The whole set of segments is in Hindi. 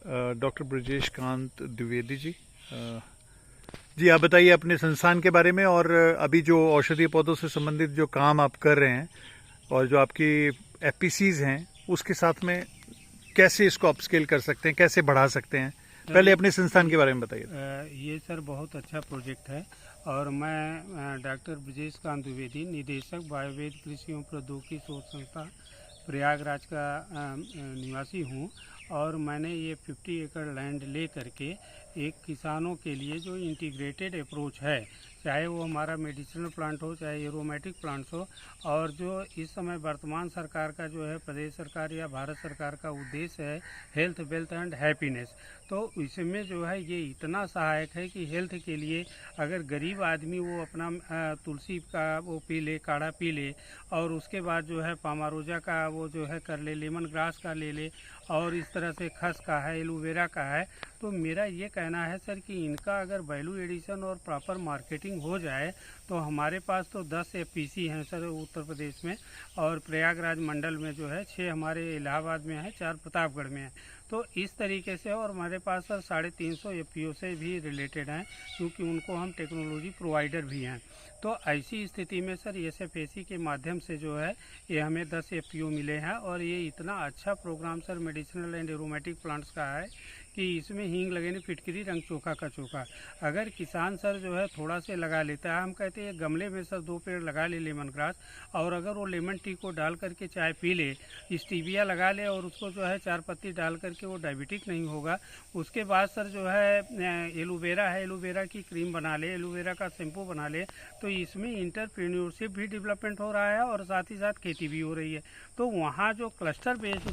डॉक्टर ब्रजेश कांत द्विवेदी जी। जी आप बताइए अपने संस्थान के बारे में और अभी जो औषधीय पौधों से संबंधित जो काम आप कर रहे हैं और जो आपकी एफपीसीज हैं उसके साथ में कैसे इसको अपस्केल कर सकते हैं, कैसे बढ़ा सकते हैं। पहले अपने संस्थान के बारे में बताइए। ये सर बहुत अच्छा प्रोजेक्ट है और मैं डॉक्टर ब्रजेश कांत द्विवेदी, निदेशक बायोवेद कृषि एवं प्रौद्योगिकी शोध संस्था प्रयागराज का निवासी हूँ। और मैंने ये 50 एकड़ लैंड ले करके एक किसानों के लिए जो इंटीग्रेटेड अप्रोच है, चाहे वो हमारा मेडिसिनल प्लांट हो चाहे एरोमेटिक प्लांट्स हो, और जो इस समय वर्तमान सरकार का जो है प्रदेश सरकार या भारत सरकार का उद्देश्य है हेल्थ वेल्थ एंड हैप्पीनेस, तो इसमें जो है ये इतना सहायक है कि हेल्थ के लिए अगर गरीब आदमी वो अपना तुलसी का वो पी ले, काढ़ा पी ले, और उसके बाद जो है पामारोजा का वो जो है कर ले, लेमन ग्रास का ले ले, और इस तरह से खस का है, एलोवेरा का है, तो मेरा ये कहना है सर कि इनका अगर वैल्यू एडिशन और प्रॉपर मार्केटिंग हो जाए तो हमारे पास तो 10 एफपीसी हैं सर उत्तर प्रदेश में, और प्रयागराज मंडल में जो है 6 हमारे इलाहाबाद में है, 4 प्रतापगढ़ में है। तो इस तरीके से, और हमारे पास सर 350 एफपीओ से भी रिलेटेड हैं क्योंकि उनको हम टेक्नोलॉजी प्रोवाइडर भी हैं। तो ऐसी स्थिति में सर एसएफएसी के माध्यम से जो है ये हमें 10 एफपीओ मिले हैं, और ये इतना अच्छा programme sir medicinal and aromatic plants का है कि इसमें हींग लगे नहीं फिटकरी रंग चोखा का चोखा। अगर किसान सर जो है थोड़ा से लगा लेता है, हम कहते हैं गमले में सर 2 पेड़ लगा ले लेमन ग्रास, और अगर वो लेमन टी को डाल करके चाय पी ले, स्टीविया लगा ले और उसको जो है 4 पत्ती डाल करके वो डायबिटिक नहीं होगा। उसके बाद सर जो है एलोवेरा है, एलोवेरा की क्रीम बना ले, एलोवेरा का शैम्पू बना ले, तो इसमें इंटरप्रेन्योरशिप भी डेवलपमेंट हो रहा है और साथ ही साथ खेती भी हो रही है। तो वहाँ जो क्लस्टर बेस्ड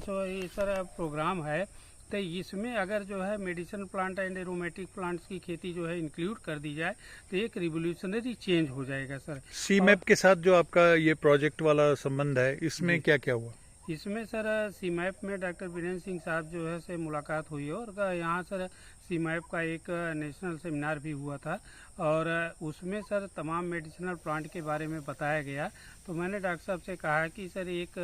सर प्रोग्राम है, तो इसमें अगर जो है medicinal plant and aromatic plants की खेती जो है इंक्लूड कर दी जाए तो एक रिवोल्यूशनरी चेंज हो जाएगा सर। सीमैप के साथ जो आपका ये प्रोजेक्ट वाला संबंध है इसमें क्या क्या हुआ? इसमें सर सीमैप में डॉक्टर वीरेंद्र सिंह साहब जो है से मुलाकात हुई है, और यहाँ सर सीमैप का एक नेशनल सेमिनार भी हुआ था, और उसमें सर तमाम मेडिसिनल प्लांट के बारे में बताया गया। तो मैंने डॉक्टर साहब से कहा कि सर एक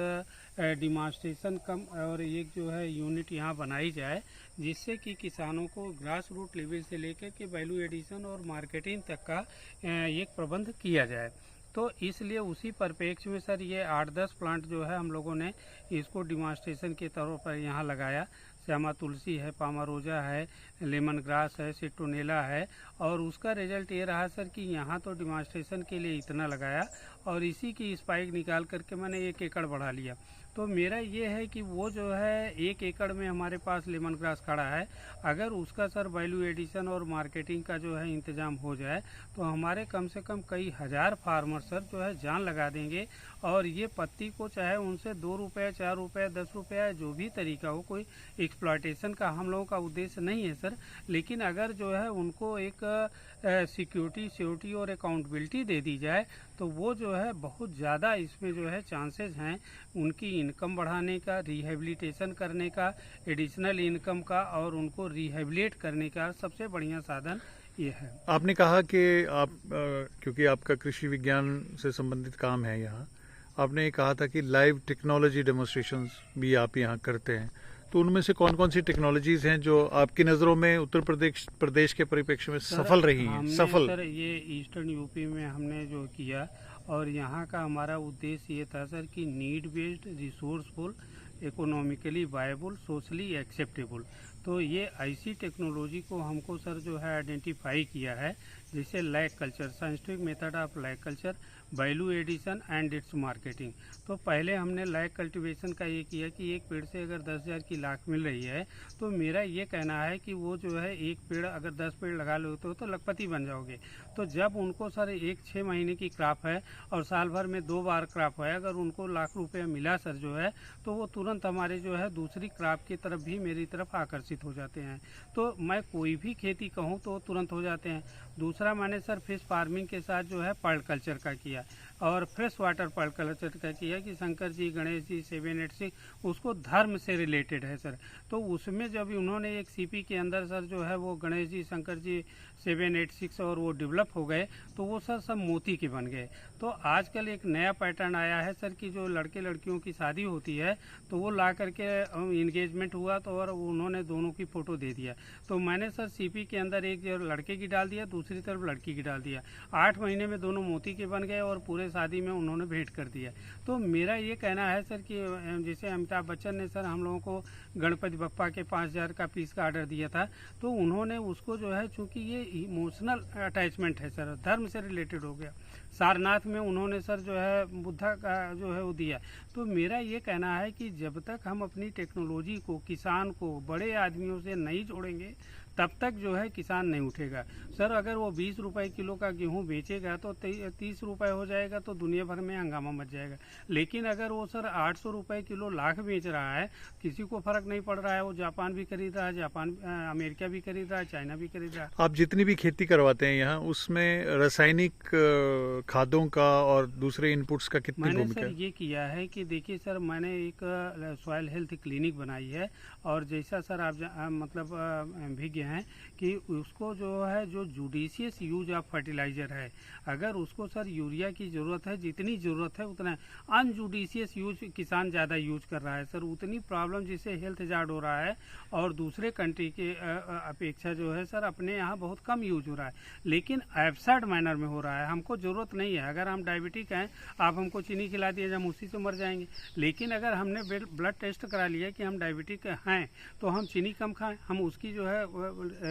डिमॉन्स्ट्रेशन कम और एक जो है यूनिट यहाँ बनाई जाए, जिससे कि किसानों को ग्रास रूट लेवल से लेकर के वैल्यू एडिशन और मार्केटिंग तक का एक प्रबंध किया जाए। तो इसलिए उसी परिप्रेक्ष्य में सर ये 8-10 प्लांट जो है हम लोगों ने इसको डिमॉन्स्ट्रेशन के तौर पर यहाँ लगाया। श्यामा तुलसी है, पामारोजा है, लेमन ग्रास है, सिट्रोनेला है, और उसका रिजल्ट ये रहा सर कि यहाँ तो डिमॉन्स्ट्रेशन के लिए इतना लगाया और इसी की स्पाइक निकाल करके मैंने 1 एकड़ बढ़ा लिया। तो मेरा ये है कि वो जो है 1 एकड़ में हमारे पास लेमन ग्रास खड़ा है, अगर उसका सर वैल्यू एडिशन और मार्केटिंग का जो है इंतज़ाम हो जाए तो हमारे कम से कम कई हज़ार फार्मर सर जो है जान लगा देंगे, और ये पत्ती को चाहे उनसे 2 रुपये, 4 रुपये, 10 रुपये जो भी तरीका हो, कोई एक्सप्लॉयटेशन का हम लोगों का उद्देश्य नहीं है सर, लेकिन अगर जो है उनको एक सिक्योरिटी और अकाउंटेबिलिटी दे दी जाए तो वो जो है बहुत ज़्यादा इसमें जो है चांसेस हैं उनकी इनकम बढ़ाने का, रिहेबिलिटेशन करने का, एडिशनल इनकम का, और उनको रिहेबिलिट करने का सबसे बढ़िया साधन ये है। आपने कहा कि आप क्योंकि आपका कृषि विज्ञान से संबंधित काम है यहाँ, आपने कहा था कि लाइव टेक्नोलॉजी डेमोन्स्ट्रेशंस भी आप यहाँ करते हैं, तो उनमें से कौन कौन सी टेक्नोलॉजीज हैं जो आपकी नज़रों में उत्तर प्रदेश के परिप्रेक्ष्य में सफल रही हैं? सर ये ईस्टर्न यूपी में हमने जो किया, और यहाँ का हमारा उद्देश्य ये था सर कि need based, resourceful, economically viable, socially acceptable. तो ये ऐसी टेक्नोलॉजी को हमको सर जो है आइडेंटिफाई किया है, जैसे lac culture, scientific method of lac culture, value addition and its marketing. तो पहले हमने लैग कल्टीवेशन का ये किया कि एक पेड़ से अगर 10,000 की लाख मिल रही है, तो मेरा ये कहना है कि वो जो है एक पेड़ अगर 10 पेड़ लगा लेते हो तो लखपति बन जाओगे। तो जब उनको सर 6 महीने की क्रॉप है और साल भर में 2 बार क्रॉप है, अगर उनको लाख रुपये मिला सर जो है, तो वो तुरंत हमारे जो है दूसरी क्रॉप की तरफ भी मेरी तरफ आकर्षित हो जाते हैं। तो मैं कोई भी खेती कहूँ तो तुरंत हो जाते हैं। दूसरा मैंने सर फिश फार्मिंग के साथ जो है पर्ल कल्चर का किया, और फ्रेश वाटर पर्ल कल्चर का किया कि शंकर जी, गणेश जी, 786 उसको धर्म से रिलेटेड है सर। तो उसमें जब उन्होंने एक सीपी के अंदर सर जो है वो गणेश जी, शंकर जी, 786 और वो डेवलप हो गए, तो वो सर सब मोती के बन गए। तो आजकल एक नया पैटर्न आया है सर कि जो लड़के लड़कियों की शादी होती है तो वो ला करके इंगेजमेंट हुआ तो और उन्होंने दोनों की फ़ोटो दे दिया। तो मैंने सर सीपी के अंदर एक जो लड़के की डाल दिया, दूसरी तरफ लड़की की डाल दिया। 8 महीने में दोनों मोती के बन गए और पूरे शादी में उन्होंने भेंट कर दिया। तो मेरा ये कहना है सर कि जैसे अमिताभ बच्चन ने सर हम लोगों को गणपति बप्पा के 5000 का पीस का ऑर्डर दिया था, तो उन्होंने उसको जो है, चूँकि ये इमोशनल अटैचमेंट है सर, धर्म से रिलेटेड हो गया। सारनाथ में उन्होंने सर जो है बुद्धा का जो है वो दिया। तो मेरा ये कहना है कि जब तक हम अपनी टेक्नोलॉजी को, किसान को बड़े आदमियों से नहीं जोड़ेंगे तब तक जो है किसान नहीं उठेगा सर। अगर वो 20 रुपए किलो का गेहूं बेचेगा तो 30 रुपए हो जाएगा तो दुनिया भर में हंगामा मच जाएगा। लेकिन अगर वो सर 800 रुपए किलो लाख बेच रहा है, किसी को फर्क नहीं पड़ रहा है। वो जापान भी खरीद रहा है, अमेरिका भी खरीद रहा है, चाइना भी खरीद रहा है। आप जितनी भी खेती करवाते हैं यहाँ, उसमें रासायनिक खादों का और दूसरे इनपुट्स का कितनी मैंने भूमिका सर है? ये किया है कि देखिए सर, मैंने एक सॉइल हेल्थ क्लिनिक बनाई है और जैसा सर आप मतलब विज्ञ हैं कि उसको जो है, जो जुडिशियस यूज ऑफ फर्टिलाइजर है, अगर उसको सर यूरिया की ज़रूरत है, जितनी ज़रूरत है उतना, अनजुडिशियस यूज किसान ज़्यादा यूज कर रहा है सर, उतनी प्रॉब्लम जिससे हेल्थ जार्ड हो रहा है और दूसरे कंट्री के अपेक्षा जो है सर अपने यहाँ बहुत कम यूज हो रहा है, लेकिन एब्सर्ड मैनर में हो रहा है। हमको ज़रूरत नहीं है। अगर हम डायबिटिक हैं, आप हमको चीनी खिला दिए, हम उसी से मर जाएंगे। लेकिन अगर हमने ब्लड टेस्ट करा लिया कि हम डायबिटिक हैं तो हम चीनी कम खाएं, हम उसकी जो है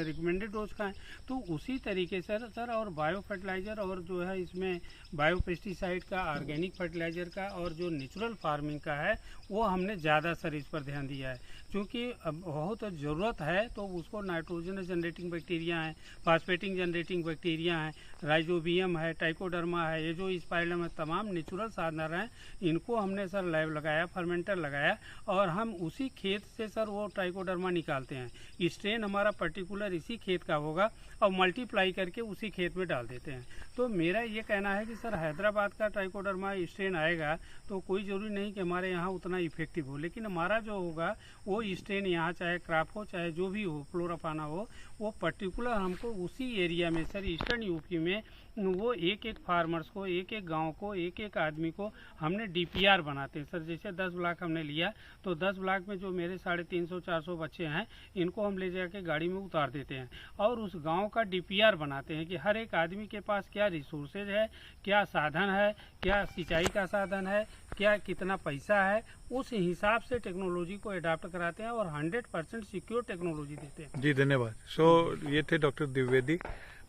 रिकमेंडेड डोज खाएं। तो उसी तरीके से सर और बायो फर्टिलाइज़र और जो है इसमें बायो पेस्टिसाइड का, ऑर्गेनिक फर्टिलाइज़र का और जो नेचुरल फार्मिंग का है वो हमने ज़्यादा सर इस पर ध्यान दिया है, क्योंकि अब बहुत ज़रूरत है। तो उसको नाइट्रोजन जनरेटिंग बैक्टीरिया हैं, फास्फेटिंग जनरेटिंग बैक्टीरिया हैं, राइजोबियम है, ट्राइकोडर्मा है, ये जो स्पाइलम है, तमाम नेचुरल साधन हैं। इनको हमने सर लैब लगाया, फर्मेंटर लगाया और हम उसी खेत से सर वो ट्राइकोडर्मा निकालते हैं। स्ट्रेन हमारा पर्टिकुलर इसी खेत का होगा और मल्टीप्लाई करके उसी खेत में डाल देते हैं। तो मेरा ये कहना है कि सर हैदराबाद का ट्राइकोडर्मा स्ट्रेन आएगा तो कोई ज़रूरी नहीं कि हमारे यहाँ उतना इफेक्टिव हो, लेकिन हमारा जो होगा वो स्ट्रेन यहाँ चाहे क्रॉप हो चाहे जो भी हो, फ्लोराफाना हो, वो पर्टिकुलर हमको उसी एरिया में सर ईस्टर्न यूपी में वो एक एक फार्मर्स को, एक एक गांव को, एक एक आदमी को हमने डीपीआर बनाते हैं सर। जैसे 10 ब्लॉक हमने लिया तो 10 ब्लॉक में जो मेरे 350-400 बच्चे हैं, इनको हम ले जाके गाड़ी में उतार देते हैं और उस गांव का डीपीआर बनाते हैं कि हर एक आदमी के पास क्या रिसोर्सेज है, क्या साधन है, क्या सिंचाई का साधन है, क्या कितना पैसा है, उस हिसाब से टेक्नोलॉजी को अडॉप्ट कराते हैं और 100% सिक्योर टेक्नोलॉजी देते हैं। जी धन्यवाद। ये थे डॉक्टर द्विवेदी,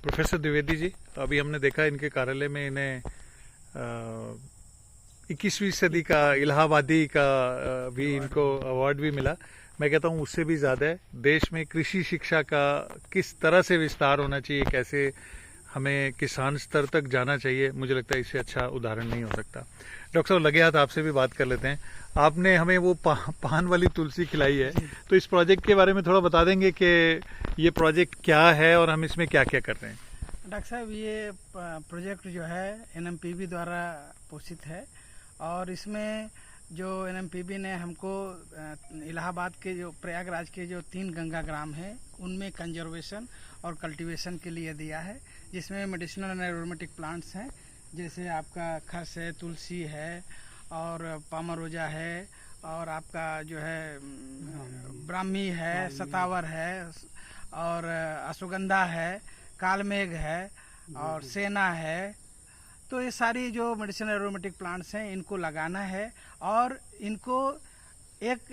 प्रोफेसर द्विवेदी जी। अभी हमने देखा इनके कार्यालय में इन्हें 21वीं सदी का इलाहाबादी का भी इनको अवार्ड भी मिला। मैं कहता हूँ उससे भी ज़्यादा है। देश में कृषि शिक्षा का किस तरह से विस्तार होना चाहिए, कैसे हमें किसान स्तर तक जाना चाहिए, मुझे लगता है इससे अच्छा उदाहरण नहीं हो सकता। डॉक्टर साहब लगे हाथ आपसे भी बात कर लेते हैं। आपने हमें वो पान वाली तुलसी खिलाई है, तो इस प्रोजेक्ट के बारे में थोड़ा बता देंगे कि ये प्रोजेक्ट क्या है और हम इसमें क्या क्या कर रहे हैं? डॉक्टर साहब, ये प्रोजेक्ट जो है एनएमपीबी द्वारा पोषित है और इसमें जो एनएमपीबी ने हमको इलाहाबाद के जो प्रयागराज के जो 3 गंगा ग्राम है उनमें कंजर्वेशन और कल्टीवेशन के लिए दिया है, जिसमें मेडिसिनल एंड एरोमेटिक प्लांट्स हैं, जैसे आपका खस है, तुलसी है और पामरोजा है और आपका जो है ब्राह्मी है, सतावर है और अश्वगंधा है, कालमेघ है और सेना है। तो ये सारी जो मेडिसिनल एरोमेटिक प्लांट्स हैं इनको लगाना है और इनको एक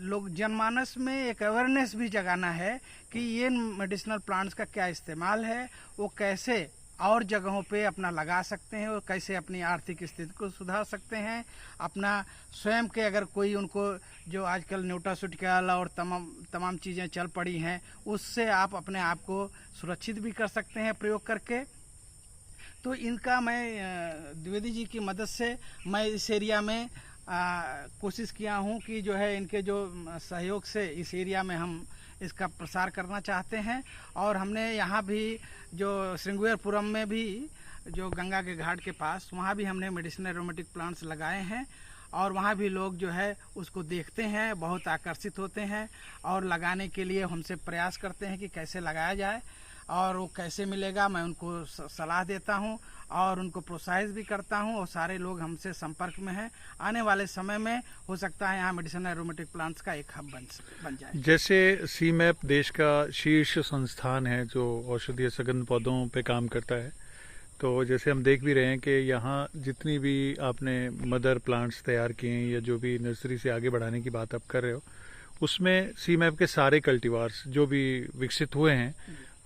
लोग जनमानस में एक अवेयरनेस भी जगाना है कि ये मेडिसिनल प्लांट्स का क्या इस्तेमाल है, वो कैसे और जगहों पे अपना लगा सकते हैं और कैसे अपनी आर्थिक स्थिति को सुधार सकते हैं। अपना स्वयं के अगर कोई उनको जो आजकल न्यूट्रास्यूटिकल और तमाम चीज़ें चल पड़ी हैं, उससे आप अपने आप को सुरक्षित भी कर सकते हैं प्रयोग करके। तो इनका मैं द्विवेदी जी की मदद से मैं इस एरिया में कोशिश किया हूँ कि जो है इनके जो सहयोग से इस एरिया में हम इसका प्रसार करना चाहते हैं। और हमने यहाँ भी जो श्रृंगेरपुरम में भी जो गंगा के घाट के पास, वहाँ भी हमने मेडिसिनल एरोमेटिक प्लांट्स लगाए हैं और वहाँ भी लोग जो है उसको देखते हैं, बहुत आकर्षित होते हैं और लगाने के लिए हमसे प्रयास करते हैं कि कैसे लगाया जाए और वो कैसे मिलेगा। मैं उनको सलाह देता हूँ और उनको प्रोत्साहित भी करता हूँ और सारे लोग हमसे संपर्क में हैं। आने वाले समय में हो सकता है यहाँ मेडिसिनल एरोमेटिक प्लांट्स का एक हब बन जाए। जैसे सीमैप देश का शीर्ष संस्थान है जो औषधीय सघन पौधों पे काम करता है, तो जैसे हम देख भी रहे हैं कि यहाँ जितनी भी आपने मदर प्लांट्स तैयार किए हैं या जो भी नर्सरी से आगे बढ़ाने की बात आप कर रहे हो, उसमें सीमैप के सारे कल्टीवार्स जो भी विकसित हुए हैं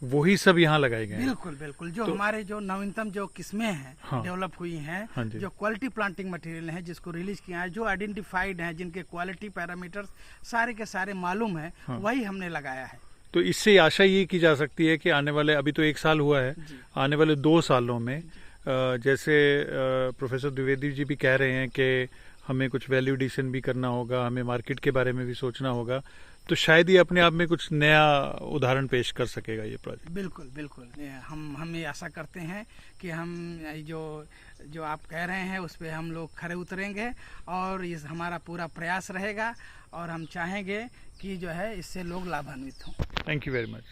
वही सब यहाँ लगाए गए हैं। बिल्कुल बिल्कुल, जो हमारे जो नवीनतम जो किस्में हैं, हाँ, डेवलप हुई हैं, हाँ, जो क्वालिटी प्लांटिंग मटेरियल हैं जिसको रिलीज किया है, जो आइडेंटिफाइड हैं, जिनके क्वालिटी पैरामीटर्स सारे के सारे मालूम है, हाँ, वही हमने लगाया है। तो इससे आशा ये की जा सकती है कि आने वाले, अभी तो 1 साल हुआ है, आने वाले 2 सालों में जैसे प्रोफेसर द्विवेदी जी भी कह रहे हैं कि हमें कुछ वैल्यू एडिशन भी करना होगा, हमें मार्केट के बारे में भी सोचना होगा, तो शायद ये अपने आप में कुछ नया उदाहरण पेश कर सकेगा ये प्रोजेक्ट। बिल्कुल बिल्कुल, हम ये आशा करते हैं कि हम जो आप कह रहे हैं उस पर हम लोग खरे उतरेंगे और इस हमारा पूरा प्रयास रहेगा और हम चाहेंगे कि जो है इससे लोग लाभान्वित हों। Thank you very much.